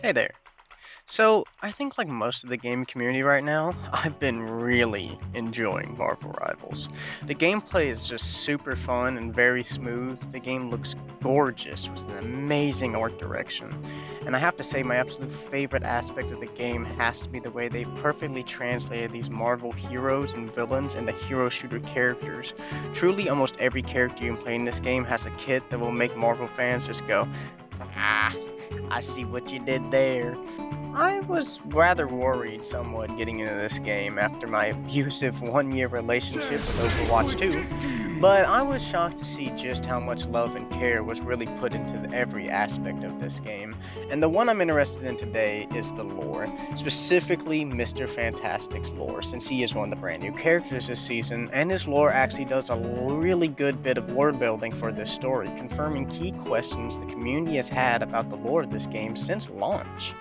Hey there. So, I think like most of the game community right now, I've been really enjoying Marvel Rivals. The gameplay is just super fun and very smooth. The game looks gorgeous with an amazing art direction. And I have to say, my absolute favorite aspect of the game has to be the way they perfectly translated these Marvel heroes and villains into hero shooter characters. Truly, almost every character you can play in this game has a kit that will make Marvel fans just go, ah, I see what you did there. I was rather worried somewhat getting into this game after my abusive one-year relationship with Overwatch 2, but I was shocked to see just how much love and care was really put into every aspect of this game. And the one I'm interested in today is the lore, specifically Mr. Fantastic's lore, since he is one of the brand new characters this season, and his lore actually does a really good bit of world building for this story, confirming key questions the community has had about the lore of this game since launch.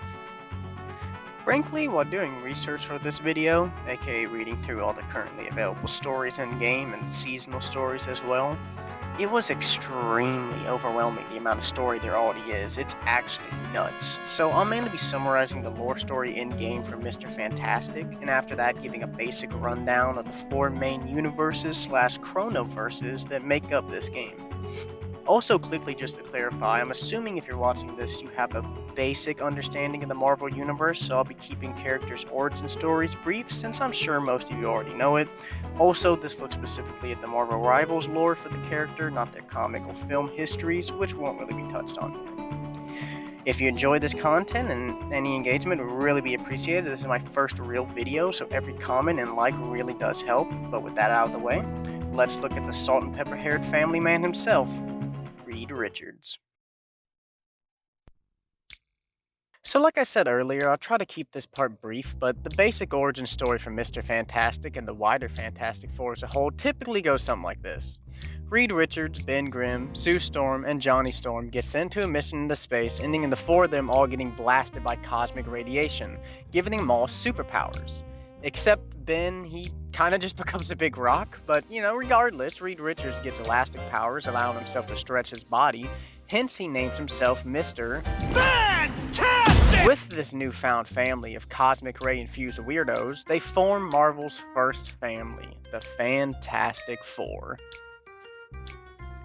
Frankly, while doing research for this video, aka reading through all the currently available stories in-game and seasonal stories as well, it was extremely overwhelming the amount of story there already is. It's actually nuts. So I'll mainly be summarizing the lore story in-game for Mr. Fantastic, and after that giving a basic rundown of the four main universes slash chronoverses that make up this game. Also, quickly just to clarify, I'm assuming if you're watching this you have a basic understanding of the Marvel Universe, so I'll be keeping characters' origin stories brief since I'm sure most of you already know it. Also, this looks specifically at the Marvel Rivals lore for the character, not their comic or film histories, which won't really be touched on here. If you enjoy this content and any engagement would really be appreciated. This is my first real video, so every comment and like really does help. But with that out of the way, let's look at the salt and pepper haired family man himself, Reed Richards. So like I said earlier, I'll try to keep this part brief, but the basic origin story for Mr. Fantastic and the wider Fantastic Four as a whole typically goes something like this. Reed Richards, Ben Grimm, Sue Storm, and Johnny Storm get sent to a mission into space, ending in the four of them all getting blasted by cosmic radiation, giving them all superpowers. Except Ben, he kinda just becomes a big rock, but regardless, Reed Richards gets elastic powers, allowing himself to stretch his body, hence he names himself Mr. Fantastic! With this newfound family of cosmic ray-infused weirdos, they form Marvel's first family, the Fantastic Four.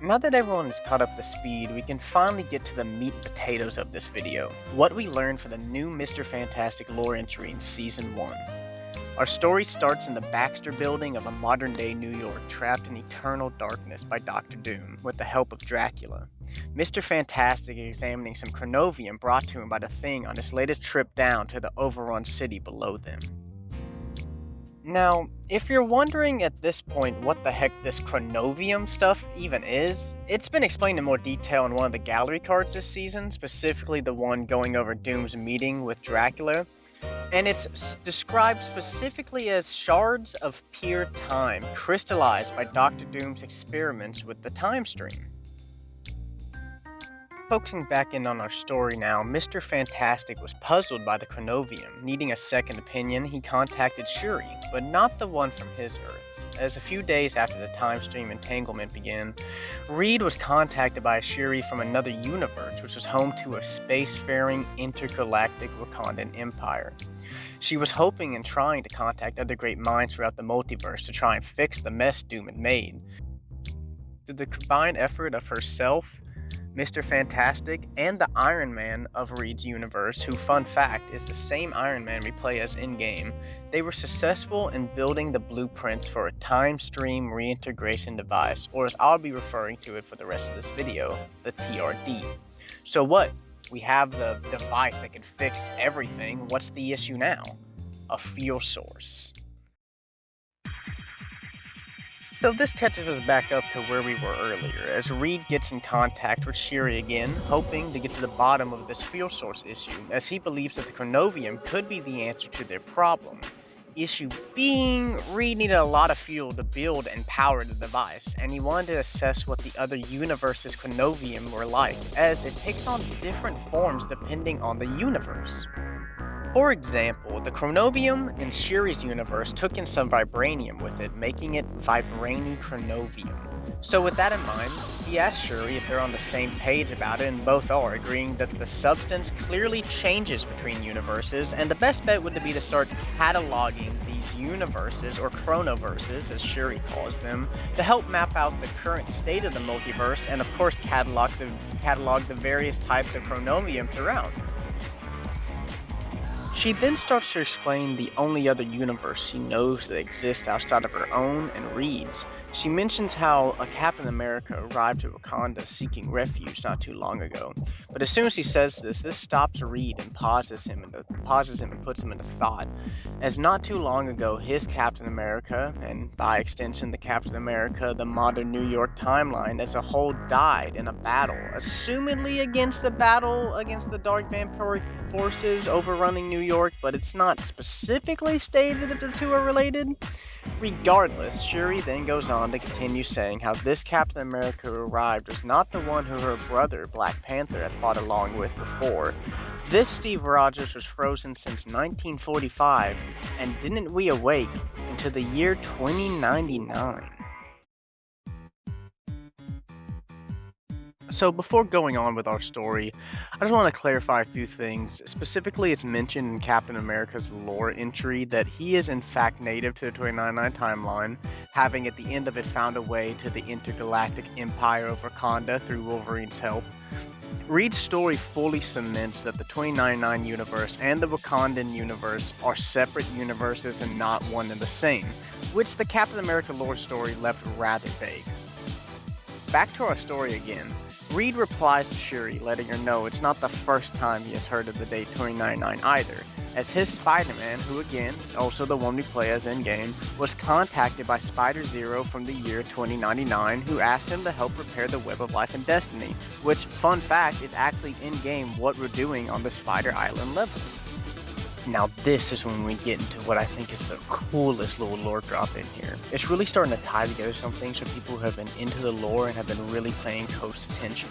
Now that everyone is caught up to speed, we can finally get to the meat and potatoes of this video, what we learned for the new Mr. Fantastic lore entry in Season 1. Our story starts in the Baxter Building of a modern-day New York, trapped in eternal darkness by Dr. Doom, with the help of Dracula. Mr. Fantastic is examining some chronovium brought to him by the Thing on his latest trip down to the overrun city below them. Now, if you're wondering at this point what the heck this chronovium stuff even is, it's been explained in more detail in one of the gallery cards this season, specifically the one going over Doom's meeting with Dracula. And it's described specifically as shards of pure time, crystallized by Dr. Doom's experiments with the time stream. Focusing back in on our story now, Mr. Fantastic was puzzled by the chronovium. Needing a second opinion, he contacted Shuri, but not the one from his Earth. As a few days after the time stream entanglement began, Reed was contacted by a Shuri from another universe, which was home to a spacefaring intergalactic Wakandan empire. She was hoping and trying to contact other great minds throughout the multiverse to try and fix the mess Doom had made. Through the combined effort of herself, Mr. Fantastic, and the Iron Man of Reed's universe, who, fun fact, is the same Iron Man we play as in-game, they were successful in building the blueprints for a time stream reintegration device, or as I'll be referring to it for the rest of this video, the TRD. So what? We have the device that can fix everything. What's the issue now? A fuel source. So this catches us back up to where we were earlier, as Reed gets in contact with Shuri again, hoping to get to the bottom of this fuel source issue, as he believes that the chronovium could be the answer to their problem. Issue being, Reed needed a lot of fuel to build and power the device, and he wanted to assess what the other universe's chronovium were like, as it takes on different forms depending on the universe. For example, the Chronovium in Shuri's universe took in some vibranium with it, making it Vibrani Chronovium. So, with that in mind, he asks Shuri if they're on the same page about it, and both are, agreeing that the substance clearly changes between universes, and the best bet would be to start cataloging these universes, or chronoverses, as Shuri calls them, to help map out the current state of the multiverse, and of course, catalog the various types of chronomium throughout. She then starts to explain the only other universe she knows that exists outside of her own and reads. She mentions how a Captain America arrived at Wakanda seeking refuge not too long ago. But as soon as she says this stops Reed and pauses him and puts him into thought. As not too long ago, his Captain America, and by extension the Captain America, the modern New York timeline as a whole, died in a battle, assumedly against the Dark Vampiric forces overrunning New York, but it's not specifically stated if the two are related. Regardless, Shuri then goes on to continue saying how this Captain America who arrived was not the one who her brother, Black Panther, had fought along with before. This Steve Rogers was frozen since 1945, and didn't we awake into the year 2099? So, before going on with our story, I just want to clarify a few things. Specifically, it's mentioned in Captain America's lore entry that he is in fact native to the 2099 timeline, having at the end of it found a way to the intergalactic empire of Wakanda through Wolverine's help. Reed's story fully cements that the 2099 universe and the Wakandan universe are separate universes and not one and the same, which the Captain America lore story left rather vague. Back to our story again. Reed replies to Shuri, letting her know it's not the first time he has heard of the date 2099 either, as his Spider-Man, who again is also the one we play as in-game, was contacted by Spider-Zero from the year 2099, who asked him to help repair the Web of Life and Destiny, which, fun fact, is actually in-game what we're doing on the Spider Island level. Now this is when we get into what I think is the coolest little lore drop in here. It's really starting to tie together some things for people who have been into the lore and have been really paying close attention.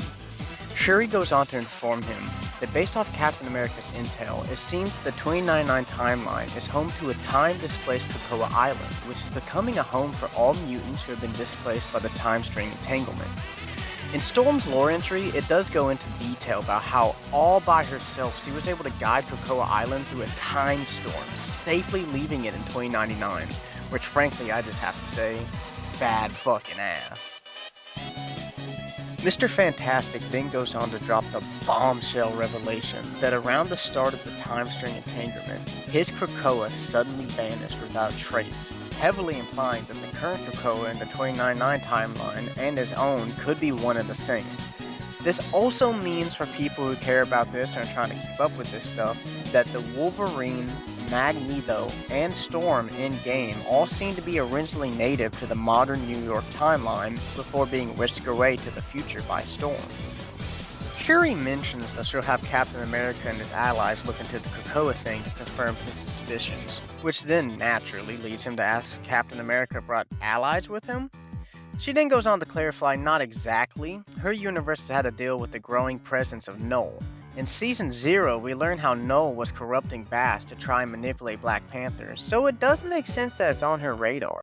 Shuri goes on to inform him that based off Captain America's intel, it seems that the 2099 timeline is home to a time-displaced Krakoa Island, which is becoming a home for all mutants who have been displaced by the time string entanglement. In Storm's lore entry, it does go into detail about how, all by herself, she was able to guide Krakoa Island through a time storm, safely leaving it in 2099, which frankly I just have to say, bad fucking ass. Mr. Fantastic then goes on to drop the bombshell revelation that around the start of the time string entanglement, his Krakoa suddenly vanished without trace, heavily implying that the current Krakoa in the 2099 timeline and his own could be one and the same. This also means for people who care about this and are trying to keep up with this stuff, that the Wolverine, Magneto, and Storm in-game all seem to be originally native to the modern New York timeline before being whisked away to the future by Storm. Shuri mentions that she'll have Captain America and his allies look into the Krakoa thing to confirm his suspicions, which then naturally leads him to ask if Captain America brought allies with him. She then goes on to clarify not exactly. Her universe has had to deal with the growing presence of Null. In Season 0, we learn how Null was corrupting Bast to try and manipulate Black Panther, so it does make sense that it's on her radar.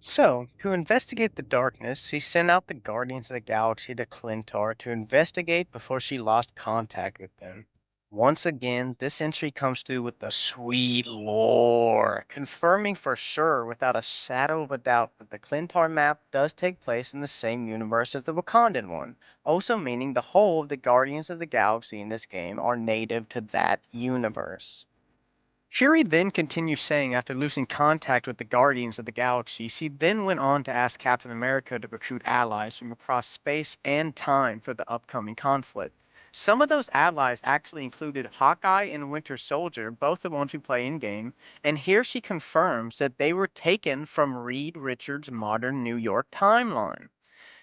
So, to investigate the darkness, she sent out the Guardians of the Galaxy to Clintar to investigate before she lost contact with them. Once again, this entry comes through with the sweet lore, confirming for sure without a shadow of a doubt that the Clintar map does take place in the same universe as the Wakandan one, also meaning the whole of the Guardians of the Galaxy in this game are native to that universe. Shuri then continues saying after losing contact with the Guardians of the Galaxy, she then went on to ask Captain America to recruit allies from across space and time for the upcoming conflict. Some of those allies actually included Hawkeye and Winter Soldier, both the ones we play in-game, and here she confirms that they were taken from Reed Richards' modern New York timeline.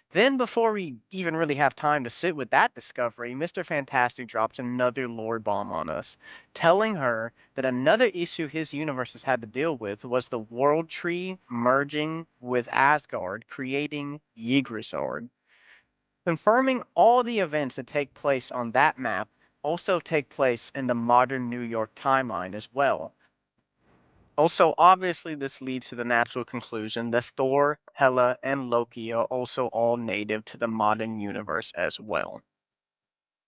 Then, before we even really have time to sit with that discovery, Mr. Fantastic drops another lore bomb on us, telling her that another issue his universe has had to deal with was the World Tree merging with Asgard, creating Yggdrasil, confirming all the events that take place on that map also take place in the modern New York timeline as well. Also, obviously, this leads to the natural conclusion that Thor, Hela, and Loki are also all native to the modern universe as well.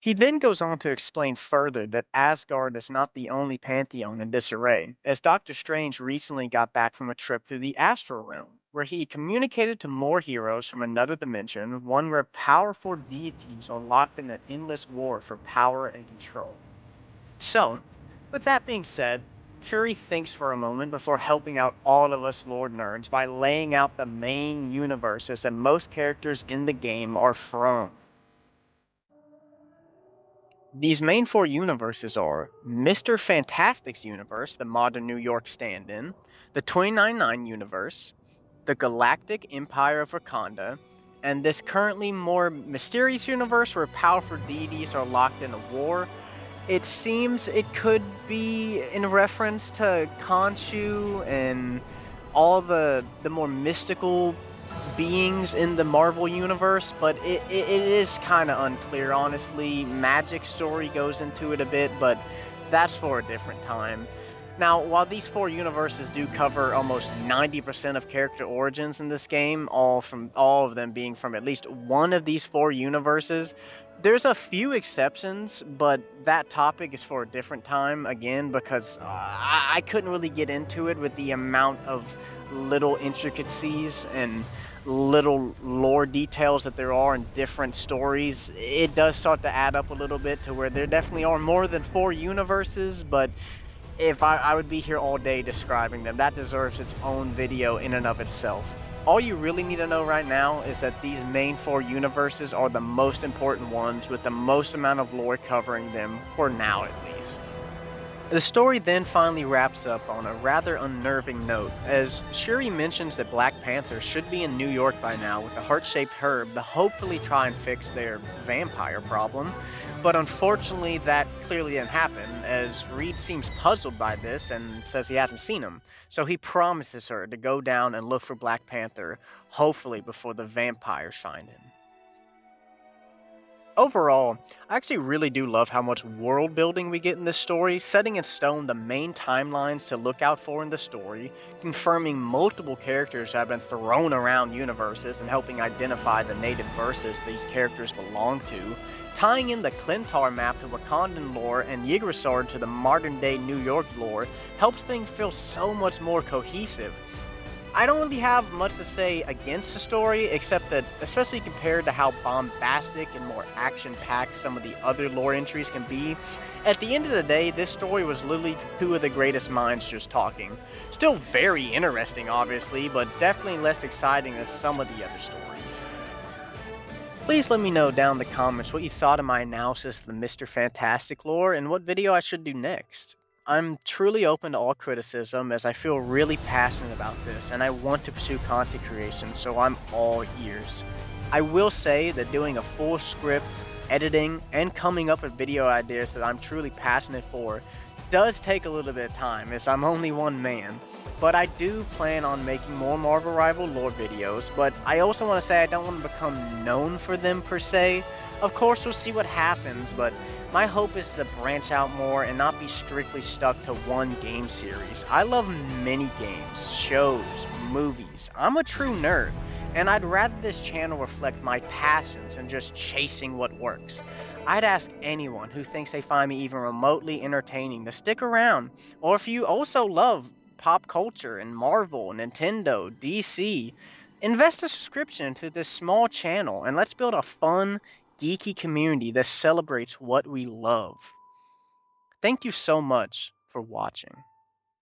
He then goes on to explain further that Asgard is not the only pantheon in disarray, as Doctor Strange recently got back from a trip through the astral realm, where he communicated to more heroes from another dimension, one where powerful deities are locked in an endless war for power and control. So, with that being said, Shuri thinks for a moment before helping out all of us Lord Nerds by laying out the main universes that most characters in the game are from. These main four universes are Mr. Fantastic's universe, the modern New York stand in, the 299 universe, the Galactic Empire of Wakanda, and this currently more mysterious universe where powerful deities are locked in a war. It seems it could be in reference to Khonshu and all the more mystical beings in the Marvel universe, but it is kind of unclear, honestly. Magic story goes into it a bit, but that's for a different time. Now, while these four universes do cover almost 90% of character origins in this game, all of them being from at least one of these four universes, there's a few exceptions, but that topic is for a different time again because I couldn't really get into it with the amount of little intricacies and little lore details that there are in different stories. It does start to add up a little bit to where there definitely are more than four universes, but if I would be here all day describing them. That deserves its own video in and of itself. All you really need to know right now is that these main four universes are the most important ones with the most amount of lore covering them, for now at least. The story then finally wraps up on a rather unnerving note, as Shuri mentions that Black Panther should be in New York by now with a heart-shaped herb to hopefully try and fix their vampire problem. But unfortunately, that clearly didn't happen, as Reed seems puzzled by this and says he hasn't seen him. So he promises her to go down and look for Black Panther, hopefully before the vampires find him. Overall, I actually really do love how much world building we get in this story, setting in stone the main timelines to look out for in the story, confirming multiple characters have been thrown around universes and helping identify the native verses these characters belong to, tying in the Clintar map to Wakandan lore and Yggdrasil to the modern day New York lore helps things feel so much more cohesive. I don't really have much to say against the story, except that, especially compared to how bombastic and more action-packed some of the other lore entries can be, at the end of the day, this story was literally two of the greatest minds just talking. Still very interesting, obviously, but definitely less exciting than some of the other stories. Please let me know down in the comments what you thought of my analysis of the Mr. Fantastic lore and what video I should do next. I'm truly open to all criticism as I feel really passionate about this and I want to pursue content creation, so I'm all ears. I will say that doing a full script, editing, and coming up with video ideas that I'm truly passionate for does take a little bit of time as I'm only one man. But I do plan on making more Marvel Rival lore videos, but I also want to say I don't want to become known for them per se. Of course, we'll see what happens, but my hope is to branch out more and not be strictly stuck to one game series. I love many games, shows, movies. I'm a true nerd, and I'd rather this channel reflect my passions than just chasing what works. I'd ask anyone who thinks they find me even remotely entertaining to stick around, or if you also love pop culture and Marvel, Nintendo, DC, invest a subscription to this small channel and let's build a fun, geeky community that celebrates what we love. Thank you so much for watching.